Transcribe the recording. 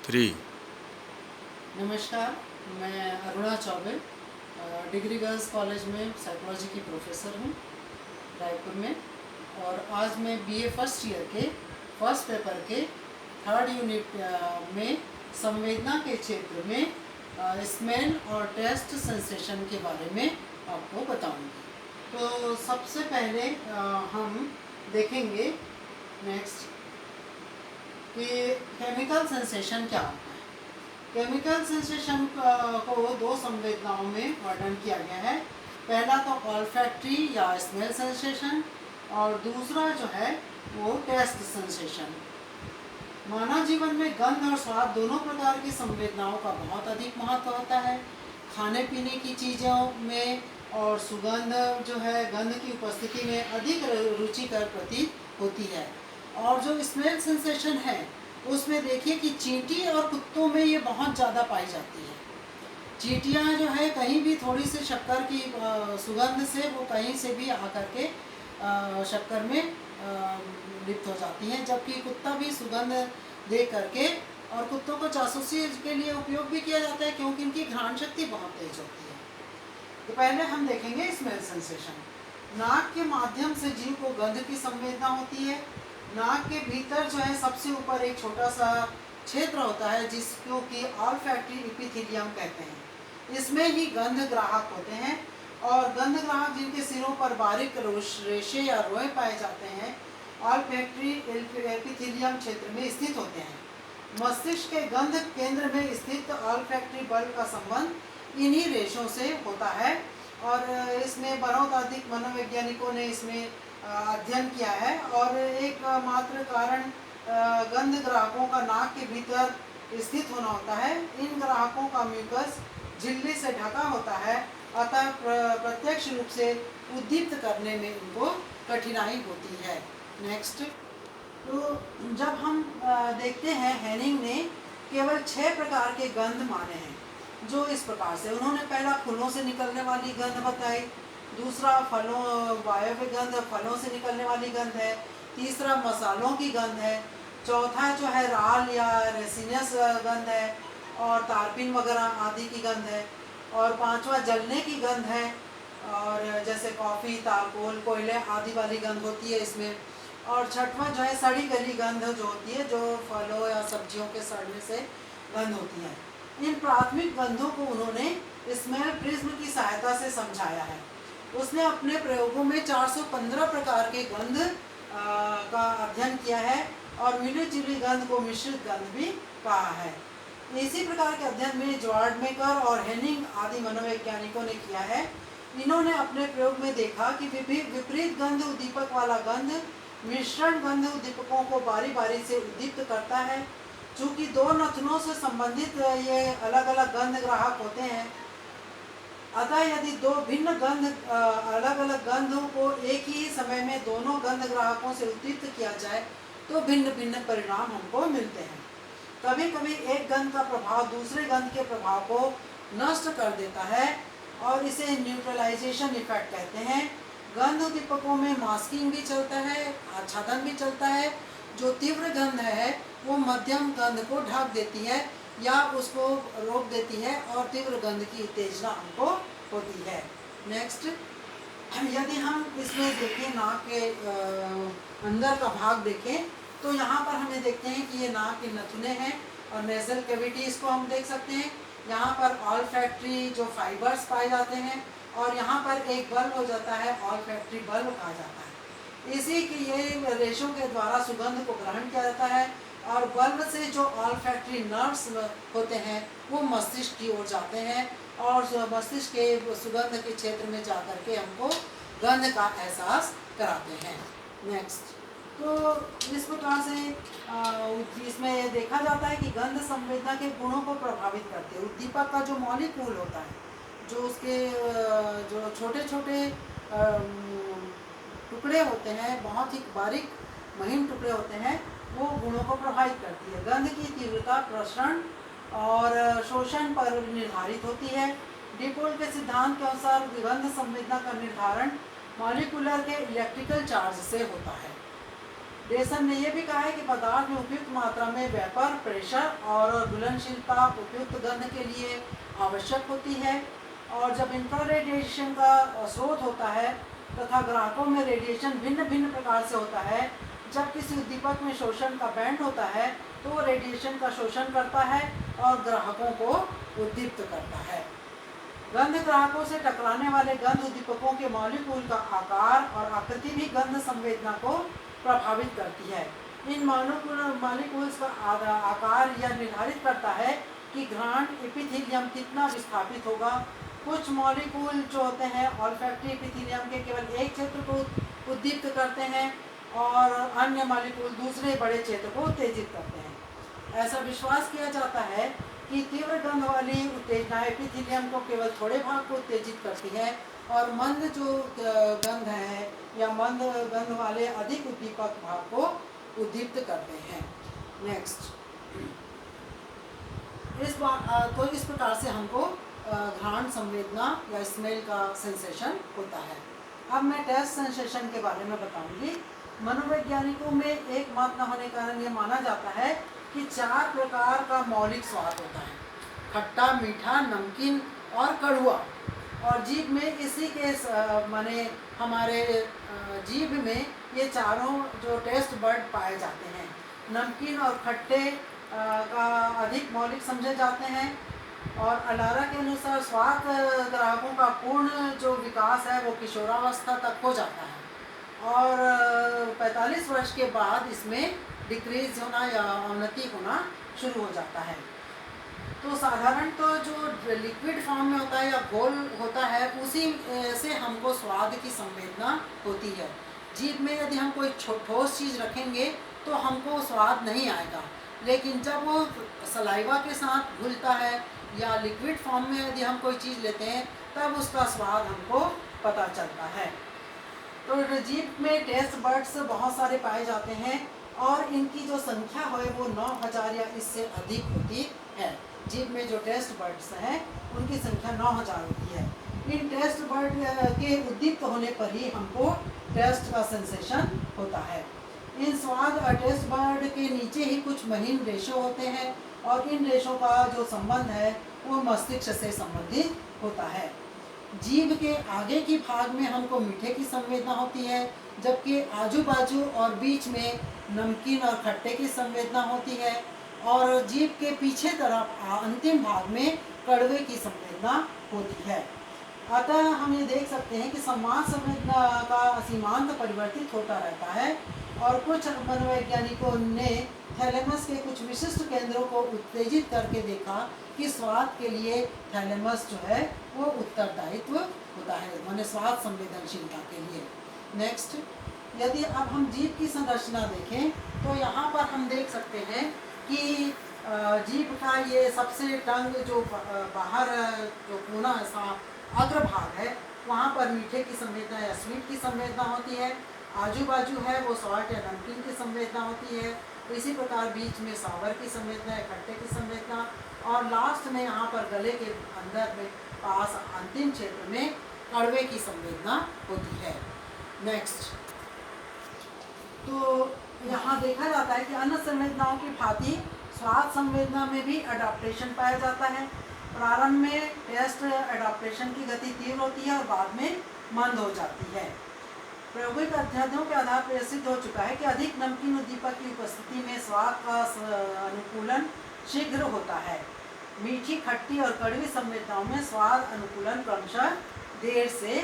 3। नमस्कार, मैं Aruna Choubey degree girls college में साइकोलॉजी की प्रोफेसर हूँ रायपुर में। और आज मैं बीए फर्स्ट ईयर के फर्स्ट पेपर के थर्ड यूनिट में संवेदना के क्षेत्र में स्मेल और टेस्ट सेंसेशन के बारे में आपको बताऊंगी। तो सबसे पहले हम देखेंगे नेक्स्ट कि केमिकल सेंसेशन क्या होता है। केमिकल सेंसेशन को दो संवेदनाओं में वर्णन किया गया है। पहला तो ऑल्फैक्टरी या स्मेल सेंसेशन और दूसरा जो है वो टेस्ट सेंसेशन। मानव जीवन में गंध और स्वाद दोनों प्रकार की संवेदनाओं का बहुत अधिक महत्व होता है। खाने पीने की चीज़ों में और सुगंध जो है गंध की उपस्थिति में अधिक रुचिकर प्रतीत होती है। और जो स्मेल सेंसेशन है उसमें देखिए कि चींटी और कुत्तों में ये बहुत ज़्यादा पाई जाती है। चींटियाँ जो है कहीं भी थोड़ी सी शक्कर की सुगंध से वो कहीं से भी आकर के शक्कर में लिप्त हो जाती हैं, जबकि कुत्ता भी सुगंध दे करके, और कुत्तों को जासूसी के लिए उपयोग भी किया जाता है क्योंकि इनकी घ्राण शक्ति बहुत तेज होती है। तो पहले हम देखेंगे स्मेल सेंसेशन। नाक के माध्यम से जीव को गंध की संवेदना होती है। नाक के भीतर जो है सबसे ऊपर एक छोटा सा क्षेत्र होता है जिसको कि ऑल्फैक्टरी एपिथेलियम कहते हैं। इसमें ही गंध ग्राहक होते हैं, और गंध ग्राहक जिनके सिरों पर बारीक रेशे या रोए पाए जाते हैं ऑल्फैक्टरी एपिथेलियम क्षेत्र में स्थित होते हैं। मस्तिष्क के गंध केंद्र में स्थित ऑल्फैक्टरी बल्ब का संबंध इन्हीं रेशों से होता है। और इसमें बहुत अधिक मनोवैज्ञानिकों ने इसमें अध्ययन किया है। और एक मात्र कारण गंध ग्राहकों का नाक के भीतर स्थित होना होता है। इन ग्राहकों का म्यूकस झिल्ली से ढका होता है, अतः प्रत्यक्ष रूप से उद्दीप्त करने में इनको कठिनाई होती है। नेक्स्ट, तो जब हम देखते हैं हेनिंग ने केवल 6 प्रकार के गंध माने हैं, जो इस प्रकार से उन्होंने पहला फूलों से निकलने वाली गंध बताई, दूसरा फलों वायव्य गंध फलों से निकलने वाली गंध है, तीसरा मसालों की गंध है, चौथा जो है राल या रेसिनस गंध है और तारपीन वगैरह आदि की गंध है, और पांचवा जलने की गंध है, और जैसे कॉफ़ी तारकोल कोयले आदि वाली गंध होती है इसमें, और छठवां जो है सड़ी गली गंध जो होती है, जो फलों या सब्जियों के सड़ने से गंध होती है। इन प्राथमिक गंधों को उन्होंने स्मेल प्रिज्म की सहायता से समझाया है। उसने अपने प्रयोगों में 415 प्रकार के गंध का अध्ययन किया है और मिली जुली गंध को मिश्रित गंध भी कहा है। इसी प्रकार के अध्ययन में ज्वार्डमेकर और हेनिंग आदि मनोवैज्ञानिकों ने किया है। इन्होंने अपने प्रयोग में देखा कि विपरीत गंध उद्दीपक वाला गंध मिश्रण गंध उद्दीपकों को बारी बारी से उद्दीप्त करता है। चूँकि दो नथनों से संबंधित ये अलग अलग गंध ग्राहक होते हैं, अतः यदि दो भिन्न गंध अलग अलग गंधों को एक ही समय में दोनों गंध ग्राहकों से उद्दीप्त किया जाए तो भिन्न भिन्न परिणाम हमको मिलते हैं। कभी कभी एक गंध का प्रभाव दूसरे गंध के प्रभाव को नष्ट कर देता है और इसे न्यूट्रलाइजेशन इफेक्ट कहते हैं। गंध उद्दीपकों में मास्किंग भी चलता है, आच्छादन भी चलता है। जो तीव्र गंध है वो मध्यम गंध को ढक देती है या उसको रोक देती है और तीव्र गंध की उत्तेजना हमको होती है। नेक्स्ट, यदि हम इसमें देखें नाक के अंदर का भाग देखें तो यहाँ पर हमें देखते हैं कि ये नाक के नथुने हैं और नेजल कैविटी इसको हम देख सकते हैं। यहाँ पर ऑल्फैक्टरी जो फाइबर्स पाए जाते हैं और यहाँ पर एक बल्ब हो जाता है, ऑल्फैक्टरी बल्ब कहा जाता है। इसी की ये रेशों के द्वारा सुगंध को ग्रहण किया जाता है और बल्ब से जो ऑल्फैक्टरी नर्व्स होते हैं वो मस्तिष्क की ओर जाते हैं और मस्तिष्क के सुगंध के क्षेत्र में जाकर के हमको गंध का एहसास कराते हैं। नेक्स्ट, तो इस प्रकार से इसमें देखा जाता है कि गंध संवेदना के गुणों को प्रभावित करते हैं। उद्दीपक का जो मॉलिक्यूल होता है, जो उसके जो छोटे छोटे टुकड़े होते हैं, बहुत ही बारीक महीन टुकड़े होते हैं, वो गुणों को प्रभावित करती है। गंध की तीव्रता प्रसरण और शोषण पर निर्धारित होती है। डिपोल के सिद्धांत के अनुसार गंध संवेदना का निर्धारण मॉलिक्यूलर के इलेक्ट्रिकल चार्ज से होता है। डेसन ने यह भी कहा है कि पदार्थ में उपयुक्त मात्रा में वेपर, प्रेशर और घुलनशीलता उपयुक्त गंध के लिए आवश्यक होती है। और जब इंफ्रारेड रेडिएशन का स्रोत होता है तथा ग्राहकों में रेडिएशन भिन्न भिन्न प्रकार से होता है, जब किसी उद्दीपक में शोषण का बैंड होता है तो वो रेडिएशन का शोषण करता है और ग्राहकों को उद्दीप्त करता है। गंध ग्राहकों से टकराने वाले गंध उद्दीपकों के मॉलिक्यूल का आकार और आकृति भी गंध संवेदना को प्रभावित करती है। इन मॉलिक्यूल्स का आकार यह निर्धारित करता है कि घ्राण एपिथेलियम कितना विस्थापित होगा। कुछ मॉलिक्यूल जो होते हैं ऑल्फैक्टरी एपिथेलियम के केवल एक क्षेत्र को उद्दीप्त करते हैं और अन्य मॉलिक्यूल दूसरे बड़े क्षेत्र को उत्तेजित करते हैं। ऐसा विश्वास किया जाता है कि तीव्र गंध वाली उत्तेजना एपिथेलियम को केवल थोड़े भाग को उत्तेजित करती है और मंद जो गंध है या मंद गंध वाले अधिक उद्दीपक भाग को उद्दीप्त करते हैं। नेक्स्ट, तो इस प्रकार से हमको घ्राण संवेदना या स्मेल का सेंसेशन होता है। अब मैं टेस्ट सेंसेशन के बारे में बताऊंगी। मनोवैज्ञानिकों में एक मत न होने के कारण यह माना जाता है कि 4 प्रकार का मौलिक स्वाद होता है: खट्टा, मीठा, नमकीन और कड़वा। और जीभ में इसी के माने हमारे जीभ में ये चारों जो टेस्ट बर्ड पाए जाते हैं। नमकीन और खट्टे का अधिक मौलिक समझे जाते हैं और अलारा के अनुसार स्वाद ग्राहकों का पूर्ण जो विकास है वो किशोरावस्था तक हो जाता है और 45 वर्ष के बाद इसमें डिक्रीज होना या अवनति होना शुरू हो जाता है। तो साधारण तो जो लिक्विड फॉर्म में होता है या घोल होता है उसी से हमको स्वाद की संवेदना होती है। जीभ में यदि हम कोई ठोस चीज़ रखेंगे तो हमको स्वाद नहीं आएगा, लेकिन जब वो सलाइवा के साथ घुलता है या लिक्विड फॉर्म में यदि हम कोई चीज़ लेते हैं तब उसका स्वाद हमको पता चलता है। तो जीभ में टेस्ट बर्ड्स बहुत सारे पाए जाते हैं और इनकी जो संख्या है वो 9000 या इससे अधिक होती है। जीभ में जो टेस्ट बर्ड्स हैं उनकी संख्या 9000 होती है। इन टेस्ट बर्ड के उद्दीप्त होने पर ही हमको टेस्ट का सेंसेशन होता है। इन स्वाद और टेस्ट बर्ड के नीचे ही कुछ महीन रेशे होते हैं और इन रेशों का जो संबंध है वो मस्तिष्क से संबंधित होता है। जीभ के आगे की भाग में हमको मीठे की संवेदना होती है, जबकि आजू बाजू और बीच में नमकीन और खट्टे की संवेदना होती है और जीभ के पीछे तरफ अंतिम भाग में कड़वे की संवेदना होती है। अतः हम ये देख सकते हैं कि संवाद संवेदना का सीमांत परिवर्तित होता रहता है और कुछ मनोवैज्ञानिकों ने थैलेमस के कुछ विशिष्ट केंद्रों को उत्तेजित करके देखा कि स्वाद के लिए थैलेमस जो है वो उत्तरदायित्व होता है, माने स्वाद संवेदनशीलता के लिए। नेक्स्ट, यदि अब हम जीभ की संरचना देखें तो यहाँ पर हम देख सकते हैं कि जीभ का ये सबसे टंग जो बाहर जो कोना सा अग्रभाग है वहाँ पर मीठे की संवेदना या स्वीट की संवेदना होती है। आजू बाजू है वो सॉल्ट या नमकीन की संवेदना होती है। इसी प्रकार बीच में सावर की संवेदना या खट्टे की संवेदना और लास्ट में यहाँ पर गले के अंदर में पास अंतिम क्षेत्र में कड़वे की संवेदना होती है। नेक्स्ट, तो यहाँ देखा जाता है कि अन्य संवेदनाओं की भांति स्वाद संवेदना में भी अडॉप्टेशन पाया जाता है। प्रारंभ में टेस्ट एडाप्टेशन की गति तीव्र होती है और बाद में मंद हो जाती है। प्रायोगिक अध्ययनों के आधार पर सिद्ध हो चुका है कि अधिक नमकीन उद्दीपक की उपस्थिति में स्वाद का अनुकूलन शीघ्र होता है। मीठी, खट्टी और कड़वी संवेदनाओं में स्वाद अनुकूलन क्रमशः देर से